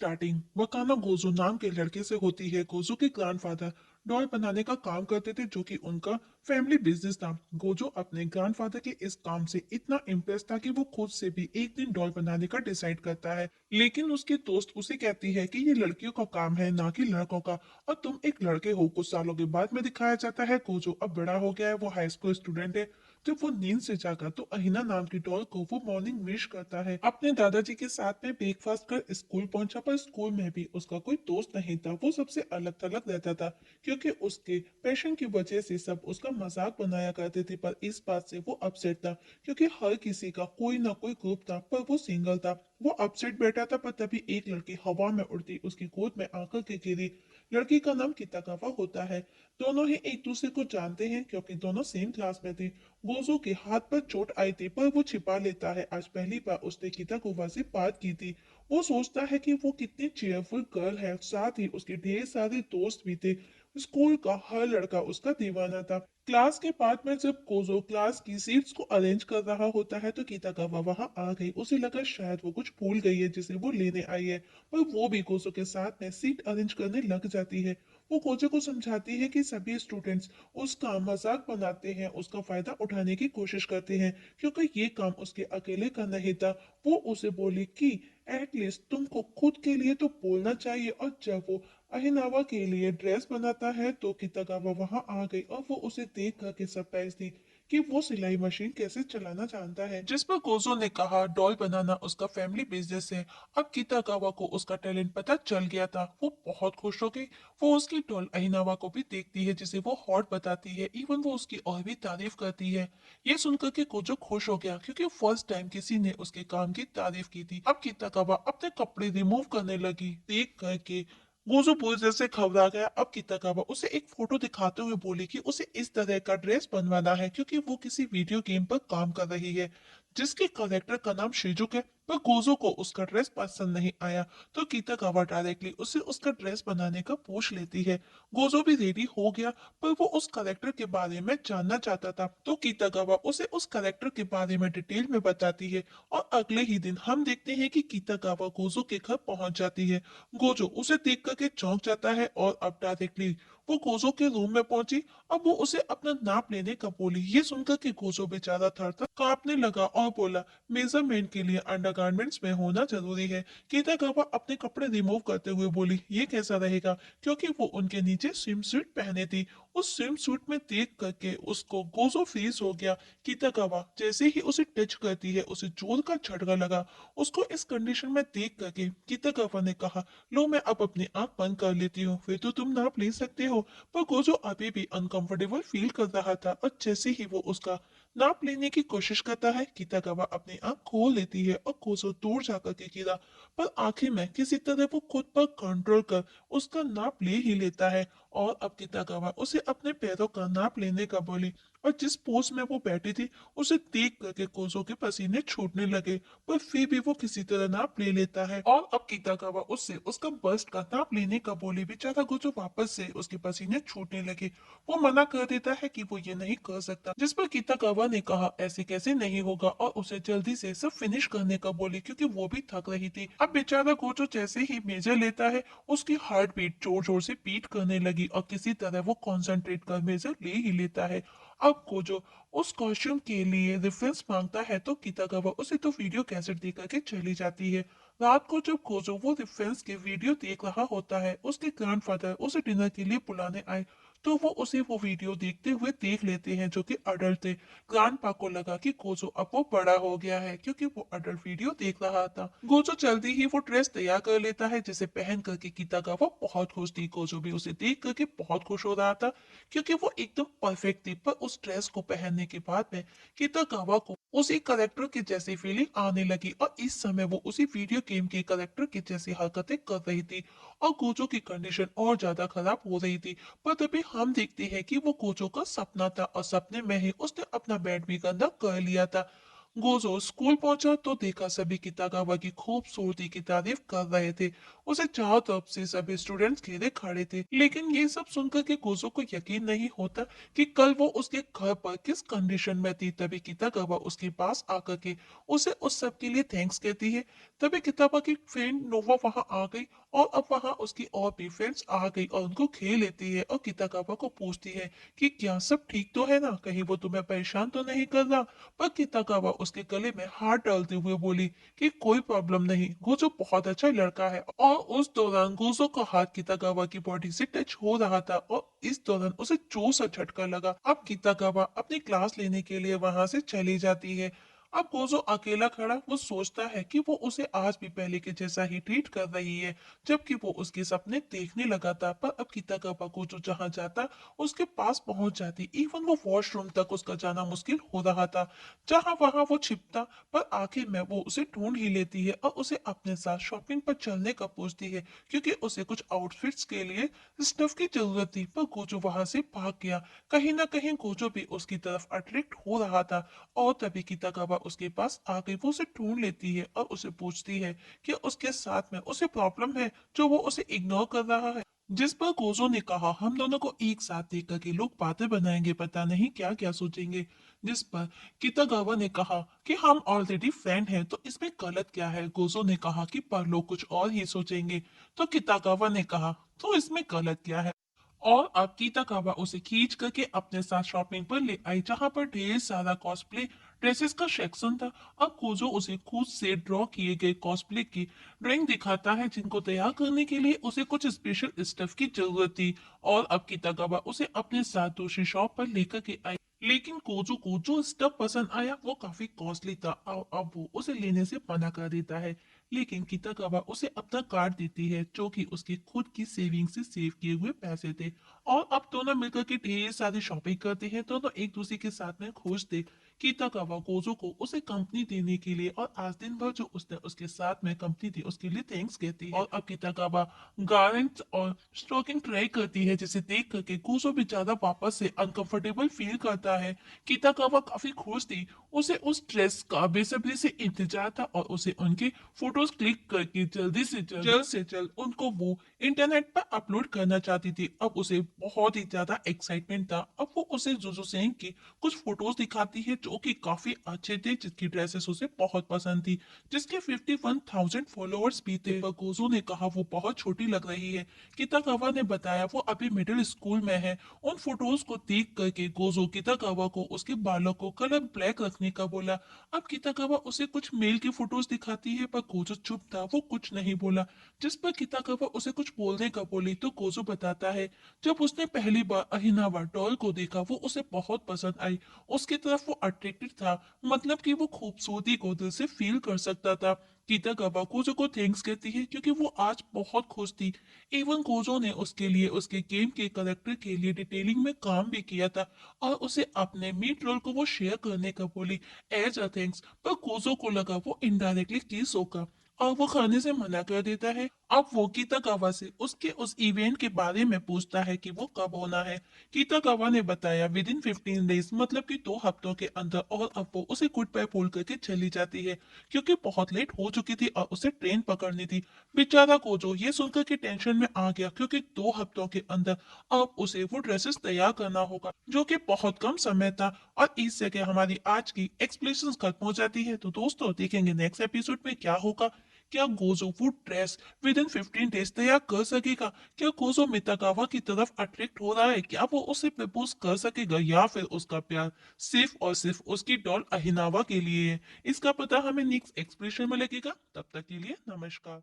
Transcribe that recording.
Starting वकाना Gojo नाम के लड़के से होती है। गोजो के ग्रैंडफादर डॉल बनाने का काम करते थे, जो कि उनका फैमिली बिजनेस था। गोजो अपने ग्रैंडफादर के इस काम से इतना इम्प्रेस था कि वो खुद से भी एक दिन डॉल बनाने का डिसाइड करता है। लेकिन उसकी दोस्त उसे कहती है कि ये लड़कियों का काम है, ना कि लड़कों का, और तुम एक लड़के हो। कुछ सालों के बाद में दिखाया जाता है गोजो अब बड़ा हो गया है, वो हाई स्कूल स्टूडेंट है। जब वो नींद से जागा तो अहिना नाम की डॉल को वो मॉर्निंग विश करता है। अपने दादाजी के साथ में ब्रेकफास्ट कर स्कूल पहुंचा, पर स्कूल में भी उसका कोई दोस्त नहीं था। वो सबसे अलग थलग रहता था, क्योंकि उसके पैशन की वजह से सब उसका मजाक बनाया करते थे। पर इस बात से वो अपसेट था, क्योंकि हर किसी का कोई ना कोई ग्रुप था, पर वो सिंगल था। वो अपसेट बैठा था, पर तभी एक लड़की हवा में उड़ती उसकी गोद में आकर के गिरी। लड़की का नाम किताकावा होता है। दोनों ही एक दूसरे को जानते हैं, क्योंकि दोनों सेम क्लास में थे। गोजो के हाथ पर चोट आई थी, पर वो छिपा लेता है। आज पहली बार उसने किताकुवा से बात की थी। वो सोचता है कि वो कितनी चेयरफुल गर्ल है, साथ ही उसके ढेर सारे दोस्त भी थे। स्कूल का हर लड़का उसका दीवाना था। क्लास के बाद में जब कोजो क्लास की सीट्स को अरेंज कर रहा होता है, तो किताकावा वहां आ गई। उसे लगा शायद वो कुछ भूल गई है जिसे वो लेने आई है, पर वो भी कोजो के साथ में सीट अरेंज करने लग जाती है। वो कोजो को समझाती है कि सभी स्टूडेंट्स उसका मजाक बनाते हैं, उसका फायदा उठाने की कोशिश करते हैं, क्योंकि ये काम उसके अकेले का नहीं था। वो उसे बोली कि एटलीस्ट तुमको खुद के लिए तो बोलना चाहिए। और जब वो अहिनावा के लिए ड्रेस बनाता है, तो कितागावा वहां आ गई और वो उसे देख करके सरप्राइज थी कि वो सिलाई मशीन कैसे चलाना जानता है। जिस पर कोजो ने कहा डॉल बनाना उसका फैमिली बिजनेस है। अब कितागावा को उसका टैलेंट पता चल गया था। वो बहुत खुश हो गई। वो उसकी डॉल अहिनावा को भी देखती है, जिसे वो हॉट बताती है। इवन वो उसकी और भी तारीफ करती है। ये सुनकर के कोजो खुश हो गया, क्योंकि फर्स्ट टाइम किसी ने उसके काम की तारीफ की थी। अब किताकावा अपने कपड़े रिमूव करने लगी। देख करके गोजो पूरी तरह से घबरा गया। अब किताकावा उसे एक फोटो दिखाते हुए बोली कि उसे इस तरह का ड्रेस बनवाना है, क्योंकि वो किसी वीडियो गेम पर काम कर रही है, जिसके करेक्टर का नाम शिजुक है। पर गोजो को उसका ड्रेस पसंद नहीं आया, तो किताकावा डायरेक्टली उसे उसका ड्रेस बनाने का पूछ लेती है। गोजो भी रेडी हो गया, पर वो उस करेक्टर के बारे में जानना चाहता था, तो कितागावा उसे उस करेक्टर के बारे में डिटेल में बताती है। और अगले ही दिन हम देखते हैं कि कितागावा गोजो के घर पहुंच जाती है। गोजो उसे देख करके चौंक जाता है, और अब डायरेक्टली वो गोजो के रूम में पहुंची। अब वो उसे अपना नाप लेने का बोली। ये सुनकर के गोजो बेचारा थर थर कांपने लगा और बोला, मेजरमेंट के लिए अंडरगारमेंट्स में होना जरूरी है। कितागावा अपने कपड़े रिमूव करते हुए बोली, ये कैसा रहेगा, क्योंकि वो उनके नीचे स्विम सूट पहने थी। उस स्विम सूट में देख करके उसको गोजो फ्रीज हो गया। किताकावा जैसे ही उसे टच करती है, उसे जोर का झटका लगा। उसको इस कंडीशन में देख करके किताकावा ने कहा, लो मैं अब अपनी आंख बंद कर लेती हूँ, फिर तो तुम नाप ले सकते हो। पर गोजो अभी भी अनकंफर्टेबल फील कर रहा था, और जैसे ही वो उसका नाप लेने की कोशिश करता है, किताकावा अपनी आंख खोल लेती है और गोजो दूर जाकर के गिरा। पर आखिर में किसी तरह वो खुद पर कंट्रोल कर उसका नाप ले ही लेता है। और अब कितागावा उसे अपने पैरों का नाप लेने का बोली। और जिस पोज में वो बैठी थी, उसे देख करके कोजो के पसीने छूटने लगे, पर फिर भी वो किसी तरह नाप ले लेता है। और अब कितागावा उससे उसका बस्ट का नाप लेने का बोली। बेचारा गोजो वापस से उसके पसीने छूटने लगे। वो मना कर देता है कि वो ये नहीं कर सकता, जिस पर कितागावा ने कहा ऐसे कैसे नहीं होगा, और उसे जल्दी से सब फिनिश करने का बोली, क्योंकि वो भी थक रही थी। अब बेचारा गोजो जैसे ही मेजर लेता है, उसकी हार्ट बीट जोर जोर से बीट करने लगी, और किसी तरह वो कॉन्सेंट्रेट कर मेजर ले ही लेता है। अब गोजो उस कॉस्ट्यूम के लिए रेफरेंस मांगता है, तो कितागावा उसे तो वीडियो कैसेट दे करके चली जाती है। रात को जब गोजो वो रेफरेंस के वीडियो देख रहा होता है, उसके ग्रैंडफादर उसे डिनर के लिए बुलाने आए, तो वो उसे वो वीडियो देखते हुए देख लेते हैं, जो कि अडल्ट थे। ग्रैंडपा को लगा कि गोजो अब वो बड़ा हो गया है, क्योंकि वो अडल्ट वीडियो देख रहा था। गोजो जल्दी ही वो ड्रेस तैयार कर लेता है, जिसे पहन करके कितागावा बहुत खुश थी। गोजो भी उसे देख करके बहुत खुश हो रहा था, क्योंकि वो एकदम परफेक्ट थी। पर उस ड्रेस को पहनने के बाद में कितागावा को उसी करेक्टर की जैसी फीलिंग आने लगी, और इस समय वो उसी वीडियो गेम के करेक्टर की जैसी हरकतें कर रही थी। और गोजो की कंडीशन और ज्यादा खराब हो रही थी। पर तभी हम देखते हैं कि वो गोजो का सपना था, और सपने में ही उसने अपना बेड भी गंदा कर लिया था। गोजो स्कूल पहुंचा तो देखा सभी कितागावा की खूबसूरती की तारीफ कर रहे थे। उसे चारों तरफ से सभी स्टूडेंट्स घेरे खड़े थे, लेकिन ये सब सुनकर के गोजो को यकीन नहीं होता कि कल वो उसके घर पर किस कंडीशन में थी। तभी कितागावा उसके पास आकर के उसे उस सब के लिए थैंक्स कहती है। तभी किताबा की फ्रेंड नोवा वहां आ गई और अब वहां उसकी और भी फ्रेंड्स आ गई और उनको खेल लेती है और कितागावा को पूछती है कि क्या सब ठीक तो है ना, कहीं वो तुम्हें परेशान तो नहीं कर रहा। पर किताकावा उसके गले में हाथ डालते हुए बोली कि कोई प्रॉब्लम नहीं, गोजो बहुत अच्छा लड़का है। और उस दौरान गोजो का हाथ किताकावा की बॉडी से टच हो रहा था और इस दौरान उसे जोर से झटका लगा। अब किताकावा अपनी क्लास लेने के लिए वहां से चली जाती है। अब गोजो अकेला खड़ा वो सोचता है कि वो उसे आज भी पहले के जैसा ही ट्रीट कर रही है, जबकि वो उसके सपने देखने लगा था। पर अब किताकावा गोजो जहां जाता उसके पास पहुंच जाती। इवन वो वॉशरूम तक उसका जाना मुश्किल हो रहा था, जहां वहां वो छिपता। पर आखिर में वो उसे ढूंढ ही लेती है और उसे अपने साथ शॉपिंग पर चलने का पूछती है, क्योंकि उसे कुछ आउटफिट्स के लिए स्टफ की जरूरत थी। पर गोजो वहां से भाग गया। कहीं ना कहीं गोजो भी उसकी तरफ अट्रैक्ट हो रहा था। और तभी किताकावा उसके पास आ गई। वो उसे ढूंढ लेती है और उसे पूछती है कि उसके साथ में उसे प्रॉब्लम है जो वो उसे इग्नोर कर रहा है। जिस पर गोजो ने कहा हम दोनों को एक साथ देख करके लोग बातें बनाएंगे, पता नहीं क्या क्या सोचेंगे। जिस पर कितागावा ने कहा कि हम ऑलरेडी फ्रेंड हैं तो इसमें गलत क्या है। गोजो ने कहा कि पर लोग कुछ और ही सोचेंगे। तो कितागावा ने कहा तो इसमें गलत क्या है। और अब कीताकावा उसे खींच करके अपने साथ शॉपिंग पर ले आई, जहां पर ढेर सारा कॉस्प्ले ड्रेसेस का सेक्शन था। अब कोजो उसे खुद से ड्रॉ किए गए कॉस्प्ले की ड्राइंग दिखाता है, जिनको तैयार करने के लिए उसे कुछ स्पेशल स्टफ की जरूरत थी। और अब कीताकावा उसे अपने साथ दूसरी शॉप पर लेकर के आई, लेकिन कोजो को जो स्टफ पसंद आया वो काफी कॉस्टली था और अब वो उसे लेने से मना कर देता है। लेकिन किताकावा उसे अपना कार्ड देती है, जो कि उसकी खुद की सेविंग से सेव किए हुए पैसे थे। और अब दोनों मिलकर के ढेर सारी शॉपिंग करते हैं। दोनों एक दूसरे के साथ में खुश थे। किताकावा गोजो को उसे कंपनी देने के लिए और आज दिन भर जो उसने उसके साथ में कंपनी दी उसके लिए थैंक्स कहती है। और अब किताकावा गारंट और स्टॉकिंग ट्राई करती है, जिसे देख करके गोजो भी ज्यादा वापस से अनकंफर्टेबल फील करता है। किताकावा काफी खुश थी। उसे उस ड्रेस का बेसब्री से इंतजार था और उसे उनके फोटोज क्लिक करके जल्द से जल्द उनको वो इंटरनेट पर अपलोड करना चाहती थी। अब उसे बहुत ही ज्यादा एक्साइटमेंट था। अब वो उसे जोजो सेंग की कुछ फोटोज दिखाती है, जो कि काफी अच्छे थे, जिसकी ड्रेसेस उसे बहुत पसंद थी, जिसके 51,000 फॉलोअर्स भी थे। पर गोजो ने कहा वो बहुत छोटी लग रही है। किताकावा ने बताया वो अभी मिडिल स्कूल में है। उन फोटोज को देख करके गोजो किताकावा को उसके बालों को कलर ब्लैक रखने का बोला। अब किताकावा उसे कुछ मेल की फोटोज दिखाती है, पर गोजो चुप था, वो कुछ नहीं बोला। जिस पर किताकावा उसे कुछ बोलने का बोली तो गोजो बताता है जब उसने पहली बार अहिनावा डॉल को देखा वो उसे बहुत पसंद आई। उसकी तरफ वो अट्रैक्टेड था, मतलब कि वो खूबसूरती को दिल से फील कर सकता था। किताकावा गोजो को थैंक्स कहती है क्योंकि वो आज बहुत खुश थी। इवन गोजो ने उसके लिए उसके गेम के करेक्टर के लिए डिटेलिंग में काम भी किया था और उसे अपने मीट रोल को वो शेयर करने का बोली एज अ थैंक्स। पर गोजो को लगा वो इनडायरेक्टली किस होगा और वो खाने से मना कर देता है। अब वो कीताकावा से उसके उस इवेंट के बारे में पूछता है कि वो कब होना है। कीताकावा ने बताया विद इन 15 डेज, मतलब कि 2 हफ्तों के अंदर। और अब वो उसे गुड बाय बोल करके चली जाती है, क्योंकि बहुत लेट हो चुकी थी और उसे ट्रेन पकड़नी थी। बेचारा कोजो ये सुनकर के टेंशन में आ गया, क्योंकि 2 हफ्तों के अंदर अब उसे वो ड्रेसेस तैयार करना होगा, जो कि बहुत कम समय था। और इस जगह हमारी आज की एक्सप्लेनेशन खत्म हो जाती है। तो दोस्तों देखेंगे नेक्स्ट एपिसोड में क्या होगा। क्या गोजो वो ड्रेस विद इन 15 डेज तैयार कर सकेगा? क्या गोजो मिताकावा की तरफ अट्रैक्ट हो रहा है? क्या वो उसे प्रपोज कर सकेगा, या फिर उसका प्यार सिर्फ और सिर्फ उसकी डॉल अहिनावा के लिए है? इसका पता हमें नेक्स्ट एक्सप्रेशन में लगेगा। तब तक के लिए नमस्कार।